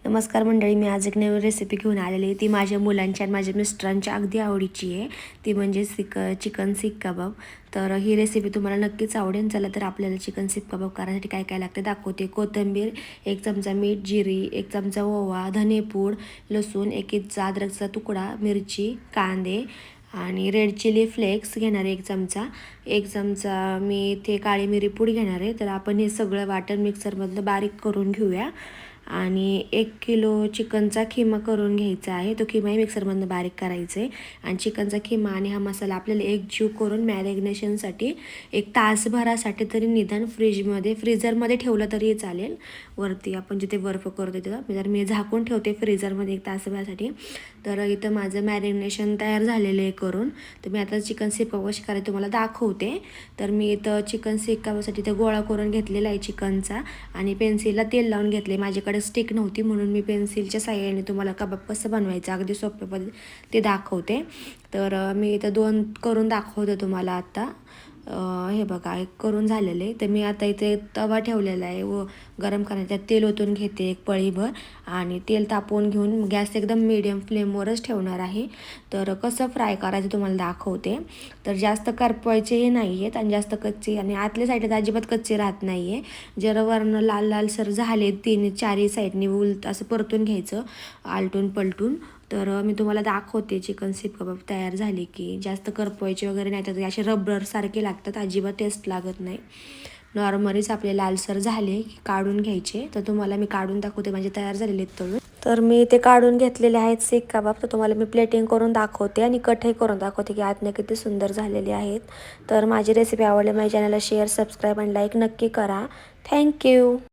नमस्कार मंडळी, मी आज एक नवीन रेसिपी घेऊन आलेली आहे. ती माझ्या मुलांच्या आणि माझ्या मिस्टरांच्या अगदी आवडीची आहे. ती म्हणजे चिकन सीख कबाब. तर ही रेसिपी तुम्हाला नक्कीच आवडेल. चला तर आपल्याला चिकन सीख कबाब करायसाठी काय काय लागते दाखवते. कोथिंबीर, 1 चमचा मीठ, जिरी, 1 चमचा ओवा, धनेपूड, लसूण, 1 इंच अद्रकचा तुकडा, मिरची, कांदे आणि रेड चिली फ्लेक्स घेणार आहे 1 चमचा. 1 चमचा मी इथे काळी मिरी पूड घेणार आहे. तर आपण हे सगळं वाटण मिक्सरमधलं बारीक करून घेऊया. आणि 1 किलो चिकनचा खिमा करून घ्यायचा आहे. तो खिमाही मिक्सरमधनं बारीक करायचा आहे. आणि चिकनचा खिमा आणि हा मसाला आपल्याला एकजीव करून मॅरिनेशनसाठी 1 तासभरासाठी तरी निदान फ्रीजरमध्ये ठेवलं तरी चालेल. वरती आपण जिथे बर्फ करतो तिथं मी झाकून ठेवते फ्रीजरमध्ये 1 तासभरासाठी. तर इथं माझं मॅरिनेशन तयार झालेलं आहे करून. तर मी आता चिकन सीख कबाब कशी करायची तुम्हाला दाखवते. तर मी इथं चिकन सीख कबाबसाठी इथं गोळा करून घेतलेला आहे चिकनचा आणि पेन्सिलला तेल लावून घेतले. माझ्याकडे स्टिक नव्हती म्हणून मी पेन्सिलच्या साहाय्याने तुम्हाला कबाब कसं बनवायचं अगदी सोप्या पद्धतीने ते दाखवते. तर मी इथं 2 करून दाखवते तुम्हाला आता. हे बघा 1 करून झालेलं आहे. तर मी आता इथे तवा ठेवलेला आहे व गरम करायला तेल ओतून घेते 1 पळीभर आणि तेल तापवून घेऊन गॅस एकदम मीडियम फ्लेमवरच ठेवणार आहे. तर कसं फ्राय करायचं तुम्हाला दाखवते. तर जास्त करपवायचेही नाही आहेत आणि जास्त कच्चे आणि आतल्या साईडला अजिबात कच्चे राहत नाही आहे. जरा वरनं लाल लालसर झाले 3-4 साईडने असं परतून घ्यायचं आलटून पलटून. तर मी तुम्हाला दाखवते चिकन सीख कबाब तयार झाले की जास्त करपवायचे वगैरे नाही. तर असे रबरसारखे लागतात, अजिबात टेस्ट लागत नाही. नॉर्मलीच आपले लालसर झाले की काढून घ्यायचे. तर तुम्हाला मी काढून दाखवते म्हणजे तयार झालेले आहेत तळून. तर मी ते काढून घेतलेले आहेत सीख कबाब. तर तुम्हाला मी प्लेटिंग करून दाखवते आणि कटही करून दाखवते की आतने किती सुंदर झालेले आहेत. तर माझी रेसिपी आवडली माझ्या चॅनलला शेअर, सबस्क्राईब आणि लाईक नक्की करा. थँक्यू.